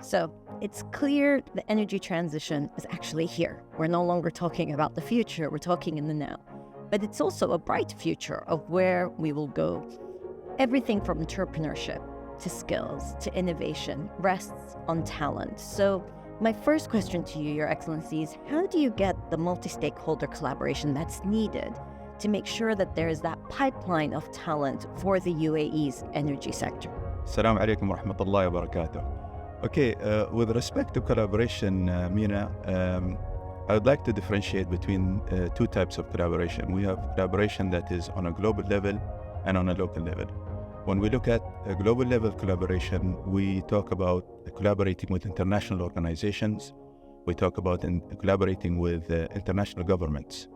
So it's clear the energy transition is actually here. We're no longer talking about the future, we're talking in the now. But it's also a bright future of where we will go. Everything from entrepreneurship to skills to innovation rests on talent. So my first question to you, Your Excellency, is how do you get the multi-stakeholder collaboration that's needed to make sure that there is that pipeline of talent for the UAE's energy sector? Assalamu alaikum wa rahmatullahi wa barakatuh. Okay, with respect to collaboration, Mina, I would like to differentiate between two types of collaboration. We have collaboration that is on a global level and on a local level. When we look at a global level collaboration, we talk about collaborating with international organizations. We talk about collaborating with international governments.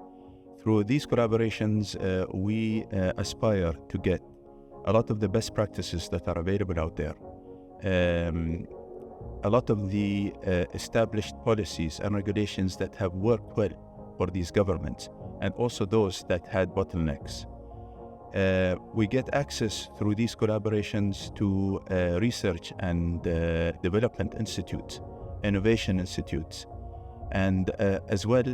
Through these collaborations, we aspire to get a lot of the best practices that are available out there. A lot of the established policies and regulations that have worked well for these governments, and also those that had bottlenecks. We get access through these collaborations to research and development institutes, innovation institutes. And as well,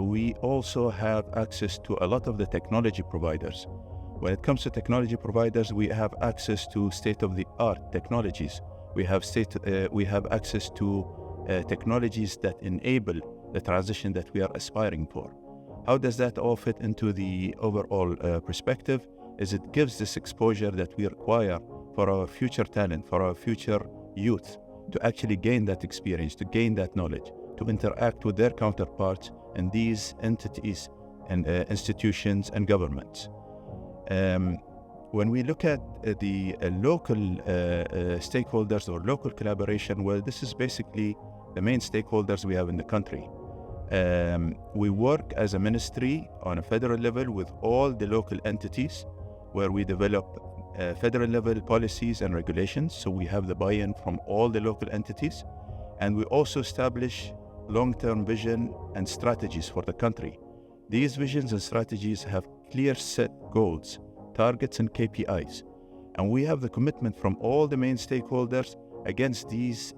we also have access to a lot of the technology providers. When it comes to technology providers, we have access to state-of-the-art technologies. We have access to technologies that enable the transition that we are aspiring for. How does that all fit into the overall perspective? Is it gives this exposure that we require for our future talent, for our future youth, to actually gain that experience, to gain that knowledge, to interact with their counterparts in these entities and institutions and governments. When we look at the local stakeholders or local collaboration, well, this is basically the main stakeholders we have in the country. We work as a ministry on a federal level with all the local entities where we develop federal level policies and regulations. So we have the buy-in from all the local entities. And we also establish long-term vision and strategies for the country. These visions and strategies have clear set goals, targets and KPIs. And we have the commitment from all the main stakeholders against these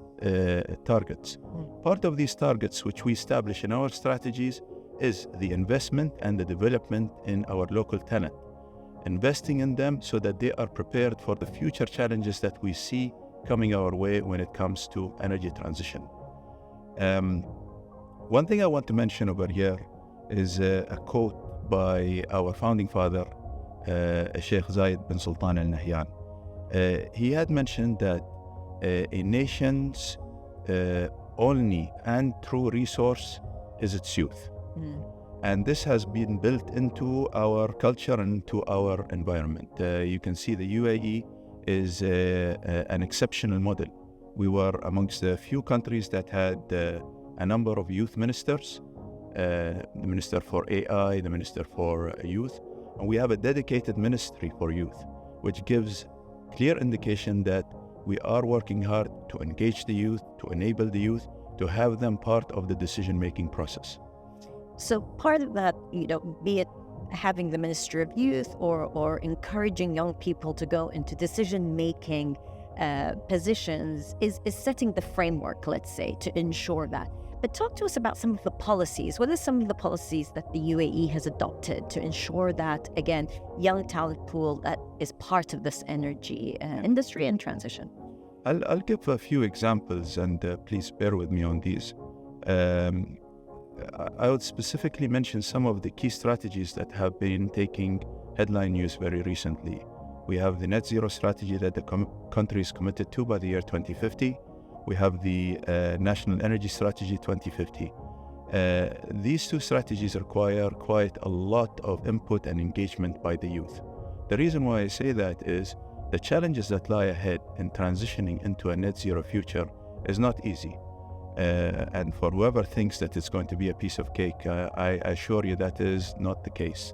targets. Part of these targets which we establish in our strategies is the investment and the development in our local talent. Investing in them so that they are prepared for the future challenges that we see coming our way when it comes to energy transition. One thing I want to mention over here is a quote by our founding father, Sheikh Zayed bin Sultan Al Nahyan. He had mentioned that a nation's only and true resource is its youth. And this has been built into our culture and into our environment. You can see the UAE is an exceptional model. We were amongst the few countries that had a number of youth ministers, the Minister for AI, the Minister for Youth, and we have a dedicated ministry for youth, which gives clear indication that we are working hard to engage the youth, to enable the youth, to have them part of the decision-making process. So part of that, be it having the Ministry of Youth or encouraging young people to go into decision-making positions is setting the framework, let's say, to ensure that. But talk to us about some of the policies. What are some of the policies that the UAE has adopted to ensure that, again, young talent pool that is part of this energy industry and transition? I'll give a few examples, and please bear with me on these. I would specifically mention some of the key strategies that have been taking headline news very recently. We have the net zero strategy that the country is committed to by the year 2050. We have the National Energy Strategy 2050. These two strategies require quite a lot of input and engagement by the youth. The reason why I say that is the challenges that lie ahead in transitioning into a net zero future is not easy. And for whoever thinks that it's going to be a piece of cake, I assure you that is not the case.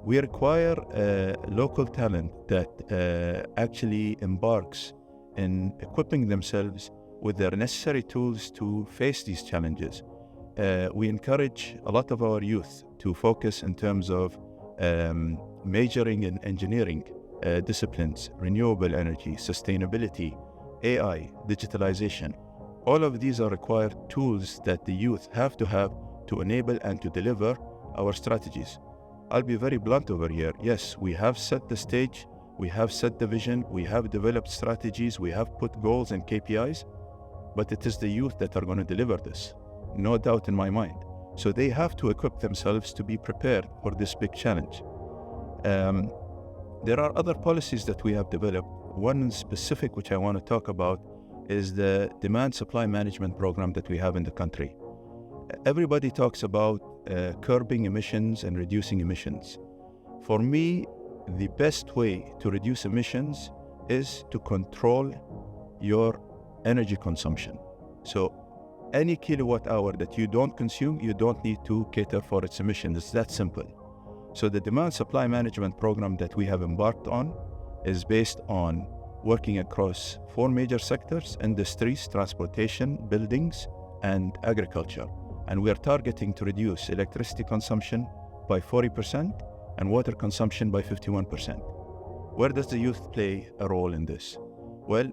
We require local talent that actually embarks in equipping themselves with the necessary tools to face these challenges. We encourage a lot of our youth to focus in terms of majoring in engineering disciplines, renewable energy, sustainability, AI, digitalization. All of these are required tools that the youth have to enable and to deliver our strategies. I'll be very blunt over here. Yes, we have set the stage, we have set the vision, we have developed strategies, we have put goals and KPIs, but it is the youth that are going to deliver this. No doubt in my mind. So they have to equip themselves to be prepared for this big challenge. There are other policies that we have developed. One specific which I want to talk about is the demand supply management program that we have in the country. Everybody talks about curbing emissions and reducing emissions. For me, the best way to reduce emissions is to control your energy consumption. So any kilowatt hour that you don't consume, you don't need to cater for its emissions. It's that simple. So the demand supply management program that we have embarked on is based on working across 4 major sectors: industries, transportation, buildings, and agriculture. And we are targeting to reduce electricity consumption by 40% and water consumption by 51%. Where does the youth play a role in this? Well,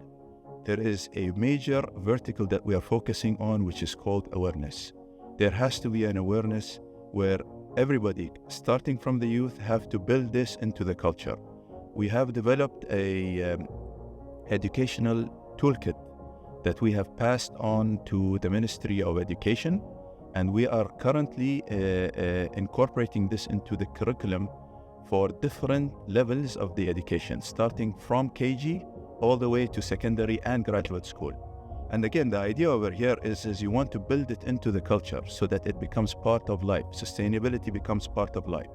there is a major vertical that we are focusing on, which is called awareness. There has to be an awareness where everybody, starting from the youth, have to build this into the culture. We have developed a educational toolkit that we have passed on to the Ministry of Education, and we are currently incorporating this into the curriculum for different levels of the education, starting from KG all the way to secondary and graduate school. And again, the idea over here is you want to build it into the culture so that it becomes part of life. Sustainability becomes part of life.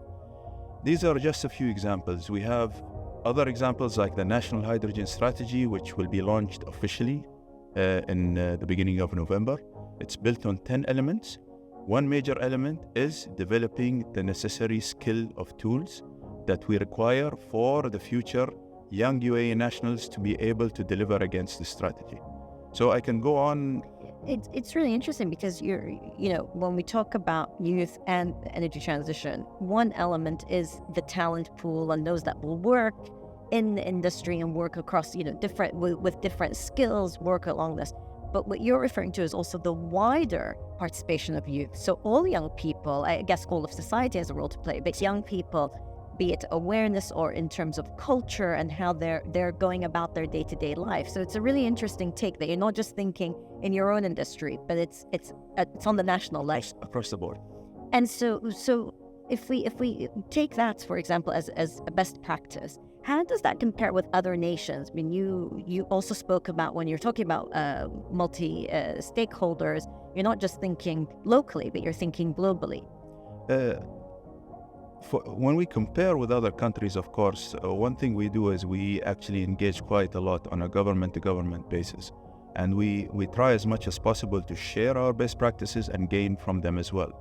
These are just a few examples. We have other examples like the National Hydrogen Strategy, which will be launched officially in the beginning of November. It's built on 10 elements. One major element is developing the necessary skill of tools that we require for the future young UAE nationals to be able to deliver against this strategy. So I can go on. It's really interesting because when we talk about youth and energy transition, one element is the talent pool and those that will work in the industry and work across, with different skills, work along this. But what you're referring to is also the wider participation of youth. So all young people, I guess all of society has a role to play, but young people, be it awareness or in terms of culture and how they're going about their day-to-day life. So it's a really interesting take that you're not just thinking in your own industry, but it's on the national level. Across the board. And so if we take that, for example, as a best practice, how does that compare with other nations? I mean, you also spoke about when you're talking about multi-stakeholders, you're not just thinking locally, but you're thinking globally. When we compare with other countries, of course, one thing we do is we actually engage quite a lot on a government-to-government basis. And we try as much as possible to share our best practices and gain from them as well.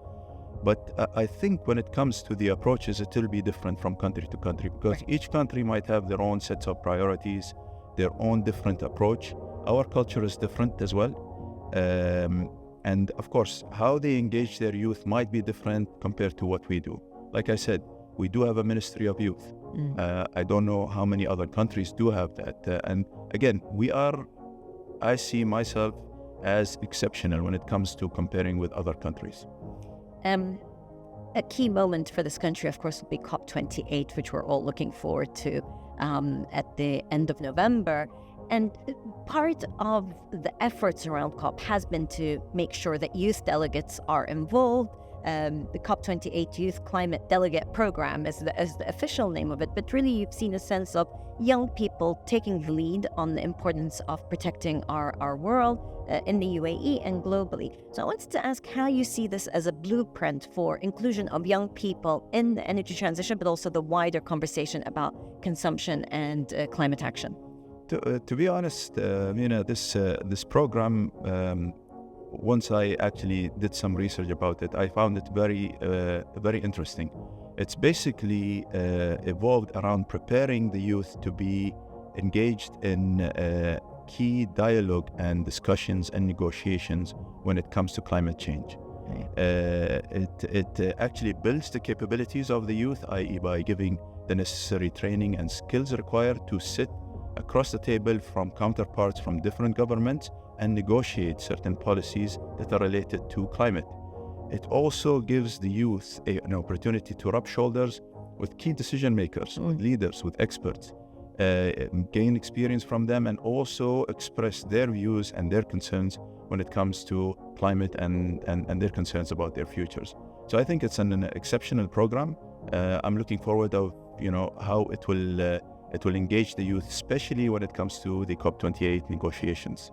But I think when it comes to the approaches, it will be different from country to country because each country might have their own sets of priorities, their own different approach. Our culture is different as well. And of course, how they engage their youth might be different compared to what we do. Like I said, we do have a Ministry of Youth. I don't know how many other countries do have that. And again, I see myself as exceptional when it comes to comparing with other countries. A key moment for this country, of course, will be COP28, which we're all looking forward to at the end of November. And part of the efforts around COP has been to make sure that youth delegates are involved. The COP28 Youth Climate Delegate Program is the official name of it, but really you've seen a sense of young people taking the lead on the importance of protecting our world in the UAE and globally. So I wanted to ask how you see this as a blueprint for inclusion of young people in the energy transition, but also the wider conversation about consumption and climate action. To be honest, this program, once I actually did some research about it, I found it very interesting. It's basically evolved around preparing the youth to be engaged in key dialogue and discussions and negotiations when it comes to climate change. It actually builds the capabilities of the youth, i.e. by giving the necessary training and skills required to sit across the table from counterparts from different governments and negotiate certain policies that are related to climate. It also gives the youth an opportunity to rub shoulders with key decision makers, with leaders, with experts, gain experience from them, and also express their views and their concerns when it comes to climate and their concerns about their futures. So I think it's an exceptional program. I'm looking forward to how it will engage the youth, especially when it comes to the COP28 negotiations.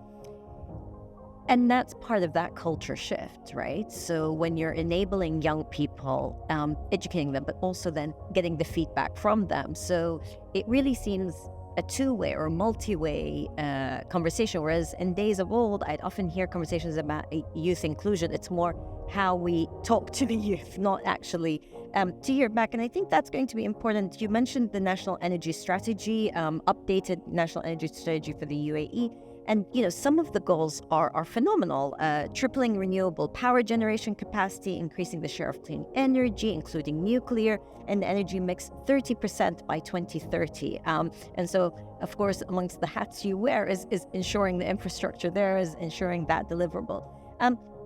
And that's part of that culture shift, right? So when you're enabling young people, educating them, but also then getting the feedback from them. So it really seems a two-way or multi-way conversation, whereas in days of old, I'd often hear conversations about youth inclusion. It's more how we talk to the youth, not actually to hear back. And I think that's going to be important. You mentioned the National Energy Strategy, updated National Energy Strategy for the UAE. And, some of the goals are phenomenal. Tripling renewable power generation capacity, increasing the share of clean energy, including nuclear, and the energy mix 30% by 2030. And so, of course, amongst the hats you wear is ensuring the infrastructure there, is ensuring that deliverable.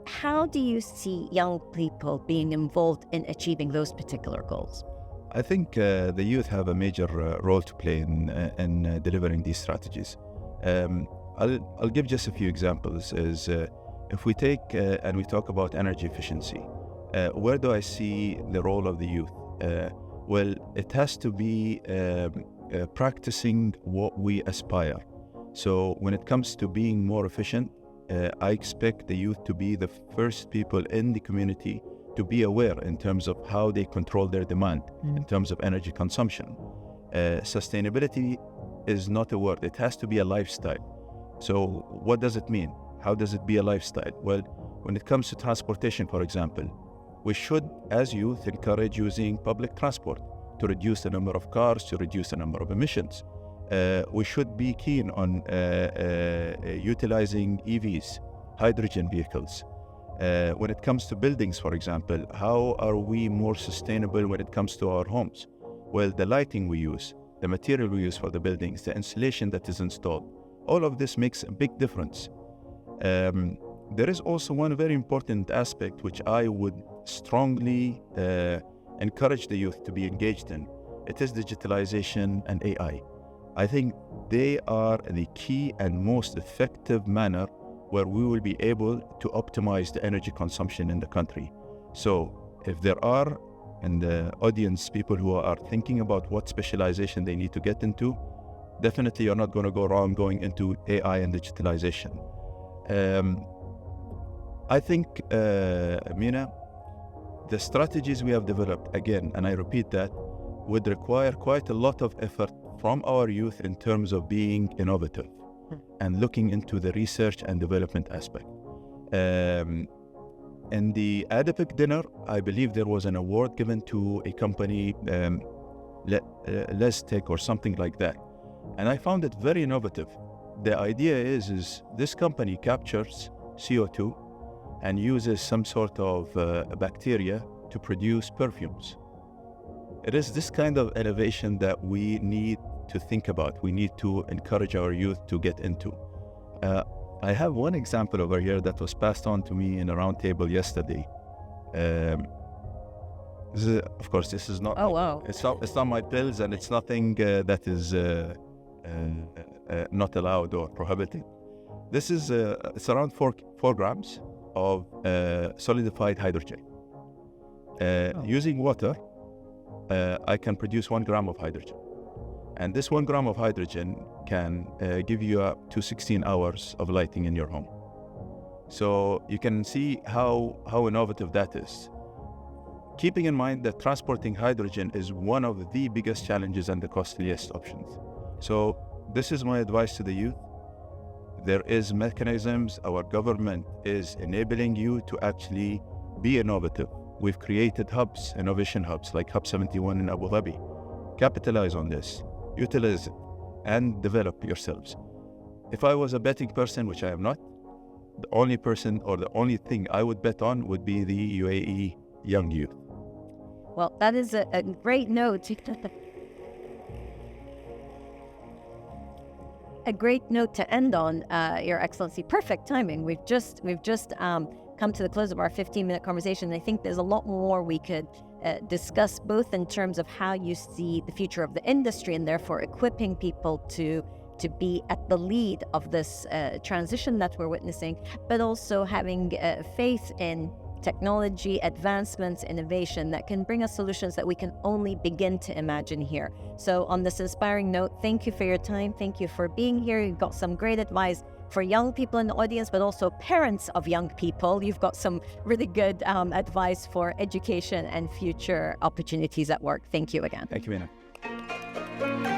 How do you see young people being involved in achieving those particular goals? I think the youth have a major role to play in delivering these strategies. I'll give just a few examples. If we take and we talk about energy efficiency, where do I see the role of the youth? Well, it has to be practicing what we aspire. So when it comes to being more efficient, I expect the youth to be the first people in the community to be aware in terms of how they control their demand, in terms of energy consumption. Sustainability is not a word, it has to be a lifestyle. So what does it mean? How does it be a lifestyle? Well, when it comes to transportation, for example, we should, as youth, encourage using public transport to reduce the number of cars, to reduce the number of emissions. We should be keen on utilizing EVs, hydrogen vehicles. When it comes to buildings, for example, how are we more sustainable when it comes to our homes? Well, the lighting we use, the material we use for the buildings, the insulation that is installed, all of this makes a big difference. There is also one very important aspect which I would strongly encourage the youth to be engaged in. It is digitalization and AI. I think they are the key and most effective manner where we will be able to optimize the energy consumption in the country. So if there are in the audience people who are thinking about what specialization they need to get into, definitely you're not going to go wrong going into AI and digitalization. I think, Mina, the strategies we have developed, again, and I repeat that, would require quite a lot of effort from our youth in terms of being innovative and looking into the research and development aspect. In the ADIPEC dinner, I believe there was an award given to a company, Lestec or something like that. And I found it very innovative. The idea is this company captures CO2 and uses some sort of bacteria to produce perfumes. It is this kind of innovation that we need to think about. We need to encourage our youth to get into. I have one example over here that was passed on to me in a roundtable yesterday. Of course, this is not. Oh, wow. It's not my pills, and it's nothing that is not allowed or prohibited. This is it's around 4 grams of solidified hydrogen. Using water, I can produce 1 gram of hydrogen. And this 1 gram of hydrogen can give you up to 16 hours of lighting in your home. So you can see how innovative that is. Keeping in mind that transporting hydrogen is one of the biggest challenges and the costliest options. So this is my advice to the youth. There is mechanisms, our government is enabling you to actually be innovative. We've created hubs, innovation hubs, like Hub 71 in Abu Dhabi. Capitalize on this, utilize it, and develop yourselves. If I was a betting person, which I am not, the only person or the only thing I would bet on would be the UAE young youth. Well, that is a great note. a great note to end on, Your Excellency. Perfect timing. We've just come to the close of our 15-minute conversation. I think there's a lot more we could discuss, both in terms of how you see the future of the industry and therefore equipping people to be at the lead of this transition that we're witnessing, but also having faith in technology, advancements, innovation that can bring us solutions that we can only begin to imagine here. So on this inspiring note, thank you for your time. Thank you for being here. You've got some great advice for young people in the audience, but also parents of young people. You've got some really good advice for education and future opportunities at work. Thank you again. Thank you, Mina.